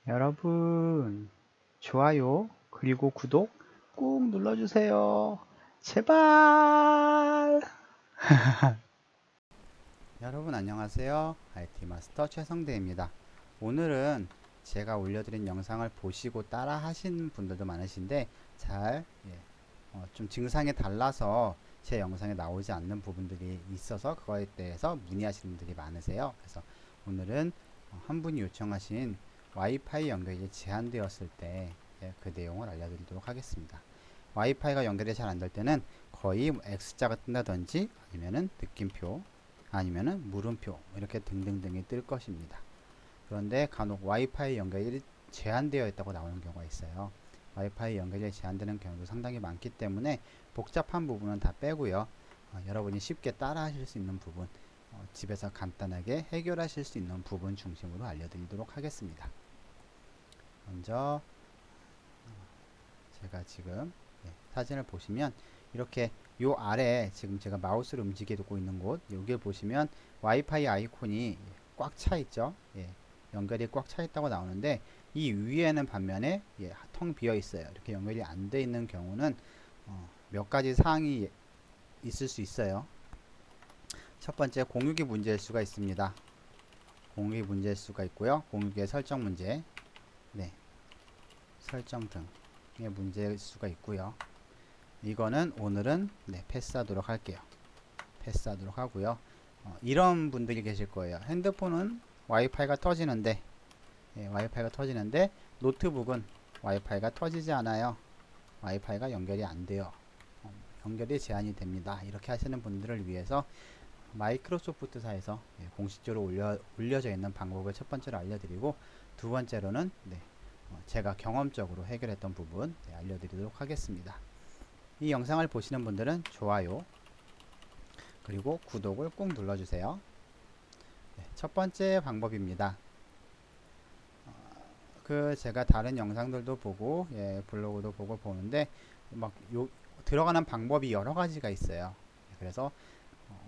여러분, 좋아요, 그리고 구독 꾹 눌러주세요. 제발! 여러분 안녕하세요. IT 마스터 최성대입니다. 오늘은 제가 올려드린 영상을 보시고 따라 하신 분들도 많으신데 좀 증상이 달라서 제 영상에 나오지 않는 부분들이 있어서 그거에 대해서 문의하시는 분들이 많으세요. 그래서 오늘은 한 분이 요청하신 와이파이 연결이 제한되었을 때 그 내용을 알려드리도록 하겠습니다. 와이파이가 연결이 잘 안 될 때는 거의 X자가 뜬다든지 아니면은 느낌표 아니면은 물음표 이렇게 등등등이 뜰 것입니다. 그런데 간혹 와이파이 연결이 제한되어 있다고 나오는 경우가 있어요. 와이파이 연결이 제한되는 경우도 상당히 많기 때문에 복잡한 부분은 다 빼고요. 여러분이 쉽게 따라 하실 수 있는 부분, 집에서 간단하게 해결하실 수 있는 부분 중심으로 알려드리도록 하겠습니다. 먼저 제가 지금 사진을 보시면 이렇게 요 아래 지금 제가 마우스를 움직이고 있는 곳 여기에 보시면 와이파이 아이콘이 꽉 차 있죠. 연결이 꽉 차 있다고 나오는데 이 위에는 반면에 텅 비어 있어요. 이렇게 연결이 안 돼 있는 경우는 몇 가지 사항이 있을 수 있어요. 첫 번째, 공유기 문제일 수가 있습니다. 공유기 문제일 수가 있고요. 공유기의 설정 문제, 설정 등의 문제일 수가 있고요. 이거는 오늘은 패스하도록 할게요. 패스하도록 하고요. 이런 분들이 계실 거예요. 핸드폰은 와이파이가 터지는데 와이파이가 터지는데 노트북은 와이파이가 터지지 않아요. 와이파이가 연결이 안 돼요. 연결이 제한이 됩니다. 이렇게 하시는 분들을 위해서 마이크로소프트사에서 공식적으로 올려져 있는 방법을 첫 번째로 알려드리고 두 번째로는 제가 경험적으로 해결했던 부분 알려드리도록 하겠습니다. 이 영상을 보시는 분들은 좋아요 그리고 구독을 꾹 눌러주세요. 첫 번째 방법입니다. 제가 다른 영상들도 보고 블로그도 보고 보는데 들어가는 방법이 여러 가지가 있어요. 그래서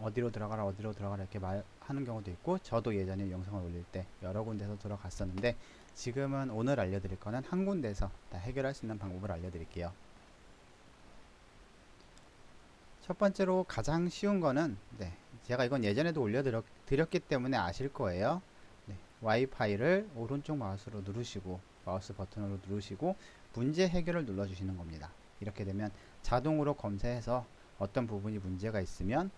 어디로 들어가라 이렇게 말하는 경우도 있고 저도 예전에 영상을 올릴 때 여러 군데서 들어갔었는데 지금은 오늘 알려드릴 거는 한 군데서 다 해결할 수 있는 방법을 알려드릴게요. 첫 번째로 가장 쉬운 거는 제가 이건 예전에도 올려드렸기 때문에 아실 거예요. 와이파이를 오른쪽 마우스로 누르시고 마우스 버튼으로 누르시고 문제 해결을 눌러주시는 겁니다. 이렇게 되면 자동으로 검색해서 어떤 부분이 문제가 있으면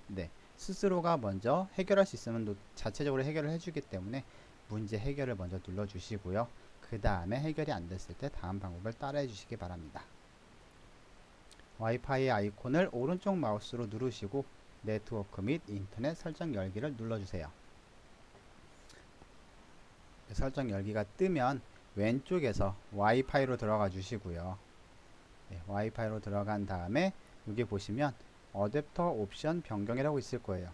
스스로가 먼저 해결할 수 있으면 자체적으로 해결을 해주기 때문에 문제 해결을 먼저 눌러주시고요. 그 다음에 해결이 안 됐을 때 다음 방법을 따라해 주시기 바랍니다. 와이파이 아이콘을 오른쪽 마우스로 누르시고 네트워크 및 인터넷 설정 열기를 눌러주세요. 설정 열기가 뜨면 왼쪽에서 와이파이로 들어가 주시고요. 와이파이로 들어간 다음에 여기 보시면 어댑터 옵션 변경이라고 있을 거예요.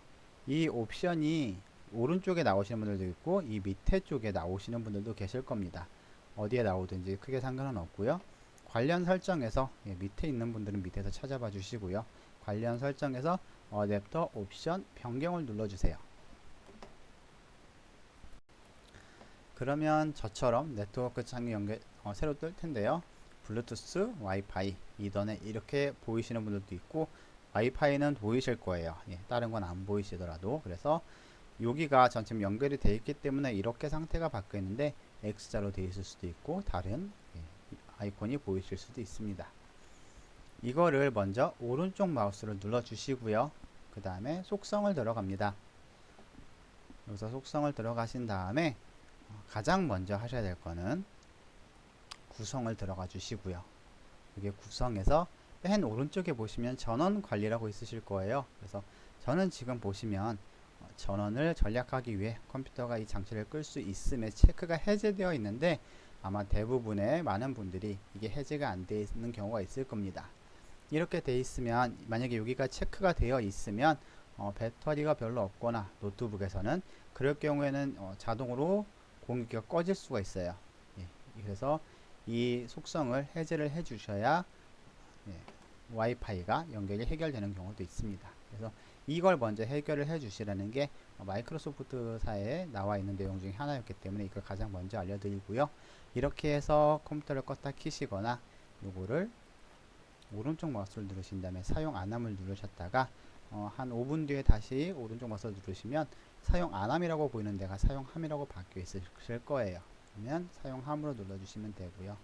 이 옵션이 오른쪽에 나오시는 분들도 있고 이 밑에 쪽에 나오시는 분들도 계실 겁니다. 어디에 나오든지 크게 상관은 없고요. 관련 설정에서 밑에 있는 분들은 밑에서 찾아봐 주시고요. 관련 설정에서 어댑터 옵션 변경을 눌러주세요. 그러면 저처럼 네트워크 창이 새로 뜰 텐데요. 블루투스, 와이파이, 이더넷 이렇게 보이시는 분들도 있고 와이파이는 보이실 거예요. 다른 건 안 보이시더라도. 그래서 여기가 전체 연결이 되어 있기 때문에 이렇게 상태가 바뀌어 있는데 X자로 되어 있을 수도 있고 다른 아이콘이 보이실 수도 있습니다. 이거를 먼저 오른쪽 마우스를 눌러 주시고요. 그 다음에 속성을 들어갑니다. 여기서 속성을 들어가신 다음에 가장 먼저 하셔야 될 거는 구성을 들어가 주시고요. 여기 구성에서 맨 오른쪽에 보시면 전원 관리라고 있으실 거예요. 그래서 저는 지금 보시면 전원을 전략하기 위해 컴퓨터가 이 장치를 끌 수 있음에 체크가 해제되어 있는데 아마 대부분의 많은 분들이 이게 해제가 안 되어 있는 경우가 있을 겁니다. 이렇게 되어 있으면 만약에 여기가 체크가 되어 있으면 배터리가 별로 없거나 노트북에서는 그럴 경우에는 자동으로 공유기가 꺼질 수가 있어요. 그래서 이 속성을 해제를 해 주셔야 와이파이가 연결이 해결되는 경우도 있습니다. 그래서 이걸 먼저 해결을 해 주시라는 게 마이크로소프트사에 나와 있는 내용 중에 하나였기 때문에 이걸 가장 먼저 알려드리고요. 이렇게 해서 컴퓨터를 껐다 키시거나 요거를 오른쪽 마우스를 누르신 다음에 사용 안함을 누르셨다가 한 5분 뒤에 다시 오른쪽 마우스를 누르시면 사용 안함이라고 보이는 데가 사용함이라고 바뀌어 있을 거예요. 그러면 사용함으로 눌러주시면 되고요.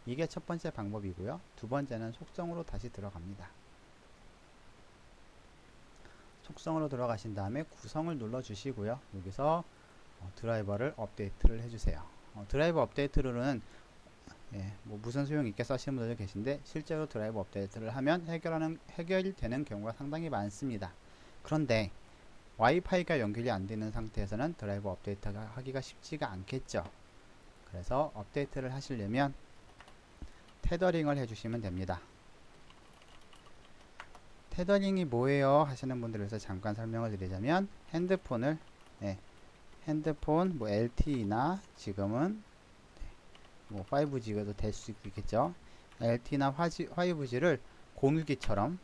이게 첫 번째 방법이고요. 두 번째는 속성으로 다시 들어갑니다. 속성으로 들어가신 다음에 구성을 눌러주시고요. 여기서 드라이버를 업데이트를 해주세요. 드라이버 업데이트로는 뭐 무슨 소용이 있겠어 하시는 분들도 계신데 실제로 드라이버 업데이트를 하면 해결되는 경우가 상당히 많습니다. 그런데 와이파이가 연결이 안 되는 상태에서는 드라이버 업데이트가 하기가 쉽지가 않겠죠. 그래서 업데이트를 하시려면 테더링을 해주시면 됩니다. 테더링이 뭐예요 하시는 분들을 위해서 잠깐 설명을 드리자면 핸드폰 뭐 LTE나 지금은 뭐 5G가 될 수 있겠죠. LTE나 5G를 공유기처럼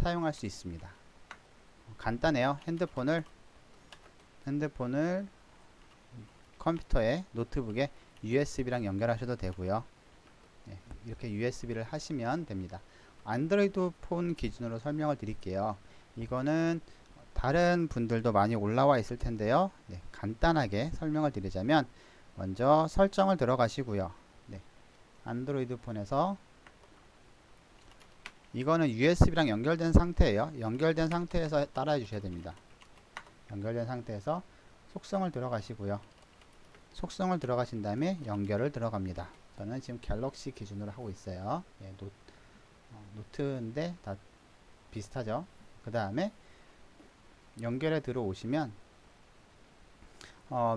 사용할 수 있습니다. 간단해요. 핸드폰을 컴퓨터에 노트북에 USB랑 연결하셔도 되고요. 이렇게 USB를 하시면 됩니다. 안드로이드 폰 기준으로 설명을 드릴게요. 이거는 다른 분들도 많이 올라와 있을 텐데요. 간단하게 설명을 드리자면 먼저 설정을 들어가시고요. 안드로이드 폰에서 이거는 USB랑 연결된 상태예요. 연결된 상태에서 따라해 주셔야 됩니다. 연결된 상태에서 속성을 들어가시고요. 속성을 들어가신 다음에 연결을 들어갑니다. 저는 지금 갤럭시 기준으로 하고 있어요. 노트인데 다 비슷하죠. 그 다음에 연결에 들어오시면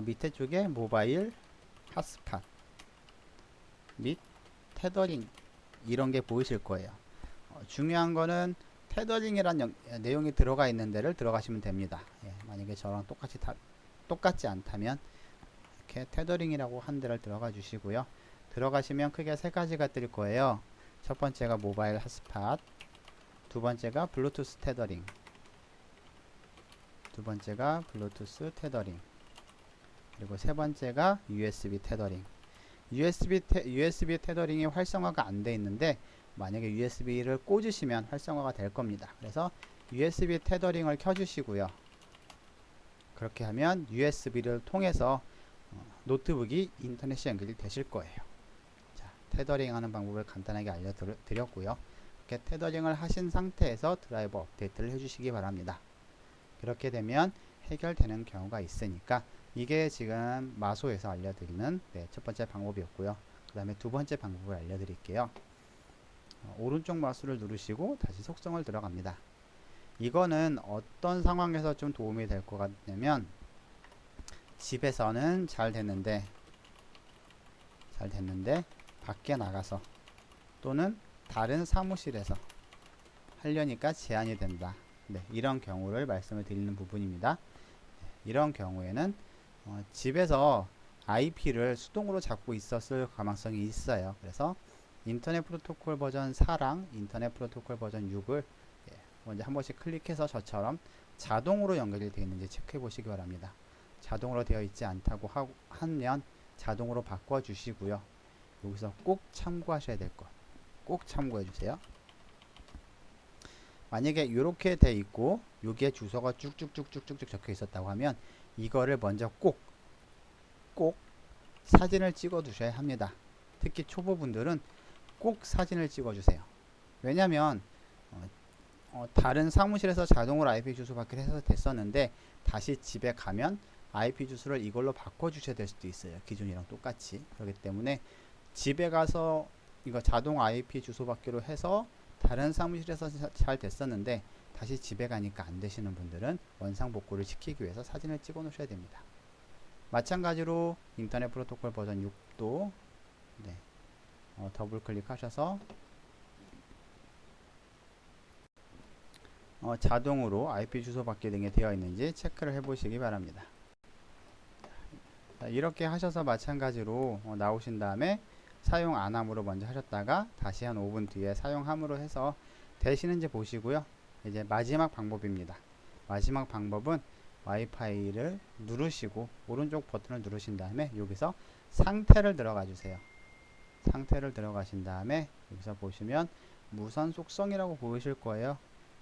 밑에 쪽에 모바일 핫스팟 및 테더링 이런 게 보이실 거예요. 중요한 거는 테더링이란 내용이 들어가 있는 데를 들어가시면 됩니다. 만약에 저랑 똑같지 않다면 이렇게 테더링이라고 한 데를 들어가 주시고요. 들어가시면 크게 세 가지가 뜰 거예요. 첫 번째가 모바일 핫스팟, 두 번째가 블루투스 테더링, 그리고 세 번째가 USB 테더링. USB 테더링이 활성화가 안 돼 있는데 만약에 USB를 꽂으시면 활성화가 될 겁니다. 그래서 USB 테더링을 켜주시고요. 그렇게 하면 USB를 통해서 노트북이 인터넷이 연결이 되실 거예요. 자, 테더링 하는 방법을 간단하게 알려드렸고요. 이렇게 테더링을 하신 상태에서 드라이버 업데이트를 해주시기 바랍니다. 그렇게 되면 해결되는 경우가 있으니까 이게 지금 마소에서 알려드리는 첫 번째 방법이었고요. 그 다음에 두 번째 방법을 알려드릴게요. 오른쪽 마우스를 누르시고 다시 속성을 들어갑니다. 이거는 어떤 상황에서 좀 도움이 될 것 같냐면 집에서는 잘 됐는데 밖에 나가서 또는 다른 사무실에서 하려니까 제한이 된다. 이런 경우를 말씀을 드리는 부분입니다. 이런 경우에는 집에서 IP를 수동으로 잡고 있었을 가능성이 있어요. 그래서 인터넷 프로토콜 버전 4랑 인터넷 프로토콜 버전 6을 먼저 한 번씩 클릭해서 저처럼 자동으로 연결이 되어 있는지 체크해 보시기 바랍니다. 자동으로 되어 있지 않다고 하면 자동으로 바꿔 주시고요. 여기서 꼭 참고하셔야 될 것, 꼭 참고해 주세요. 만약에 이렇게 돼 있고 여기에 주소가 쭉쭉쭉쭉쭉 적혀 있었다고 하면 이거를 먼저 꼭 사진을 찍어 두셔야 합니다. 특히 초보분들은 꼭 사진을 찍어 주세요. 왜냐면 다른 사무실에서 자동으로 IP 주소 받기를 해서 됐었는데 다시 집에 가면 IP 주소를 이걸로 바꿔 주셔야 될 수도 있어요. 기존이랑 똑같이. 그렇기 때문에 집에 가서 이거 자동 IP 주소 받기로 해서 다른 사무실에서 잘 됐었는데 다시 집에 가니까 안 되시는 분들은 원상 복구를 시키기 위해서 사진을 찍어 놓으셔야 됩니다. 마찬가지로 인터넷 프로토콜 버전 6도 더블 클릭하셔서 자동으로 IP 주소 받기 등이 되어 있는지 체크를 해 보시기 바랍니다. 자, 이렇게 하셔서 마찬가지로 나오신 다음에 사용 안함으로 먼저 하셨다가 다시 한 5분 뒤에 사용함으로 해서 되시는지 보시고요. 이제 마지막 방법입니다. 마지막 방법은 와이파이를 누르시고 오른쪽 버튼을 누르신 다음에 여기서 상태를 들어가 주세요. 상태를 들어가신 다음에 여기서 보시면 무선 속성이라고 보이실 거예요.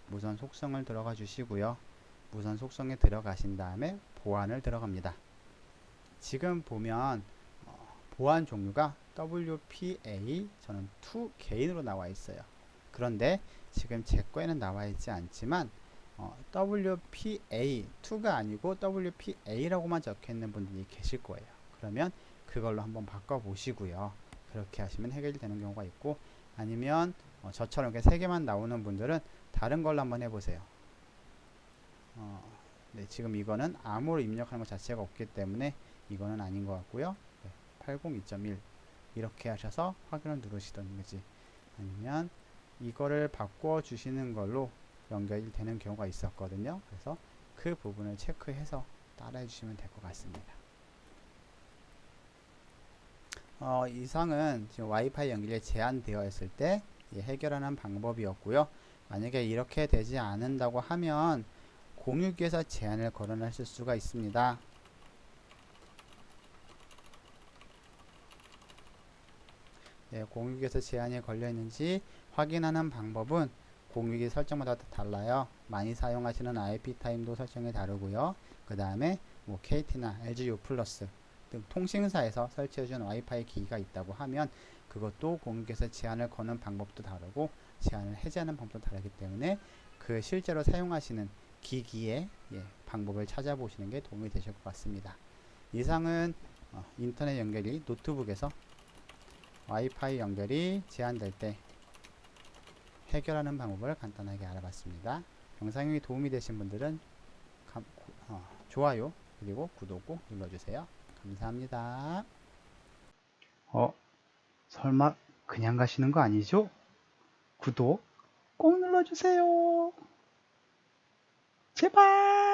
무선 속성을 들어가 주시고요. 무선 속성에 들어가신 다음에 보안을 들어갑니다. 지금 보면 보안 종류가 WPA 저는 2 개인으로 나와 있어요. 그런데 지금 제 거에는 나와 있지 않지만 WPA2가 아니고 WPA라고만 적혀 있는 분들이 계실 거예요. 그러면 그걸로 한번 바꿔 보시고요. 그렇게 하시면 해결이 되는 경우가 있고, 아니면 저처럼 이렇게 3개만 나오는 분들은 다른 걸로 한번 해보세요. 네, 지금 이거는 암호를 입력하는 것 자체가 없기 때문에 이거는 아닌 것 같고요. 네, 802.1 이렇게 하셔서 확인을 누르시던지, 아니면 이거를 바꿔 주시는 걸로 연결이 되는 경우가 있었거든요. 그래서 그 부분을 체크해서 따라해 주시면 될 것 같습니다. 이상은 지금 와이파이 연결이 제한되어 있을 때 해결하는 방법이었고요. 만약에 이렇게 되지 않는다고 하면 공유기에서 제한을 걸어놨을 수가 있습니다. 네, 공유기에서 제한이 걸려 있는지 확인하는 방법은 공유기 설정마다 달라요. 많이 사용하시는 IP 타임도 설정이 다르고요. 그 다음에 뭐 KT나 LG U+ 등 통신사에서 설치해준 와이파이 기기가 있다고 하면 그것도 공유기에서 제한을 거는 방법도 다르고 제한을 해제하는 방법도 다르기 때문에 그 실제로 사용하시는 기기의 방법을 찾아보시는 게 도움이 되실 것 같습니다. 이상은 인터넷 연결이 노트북에서 와이파이 연결이 제한될 때 해결하는 방법을 간단하게 알아봤습니다. 영상이 도움이 되신 분들은 좋아요 그리고 구독 꼭 눌러주세요. 감사합니다. 설마 그냥 가시는 거 아니죠? 구독 꼭 눌러주세요. 제발!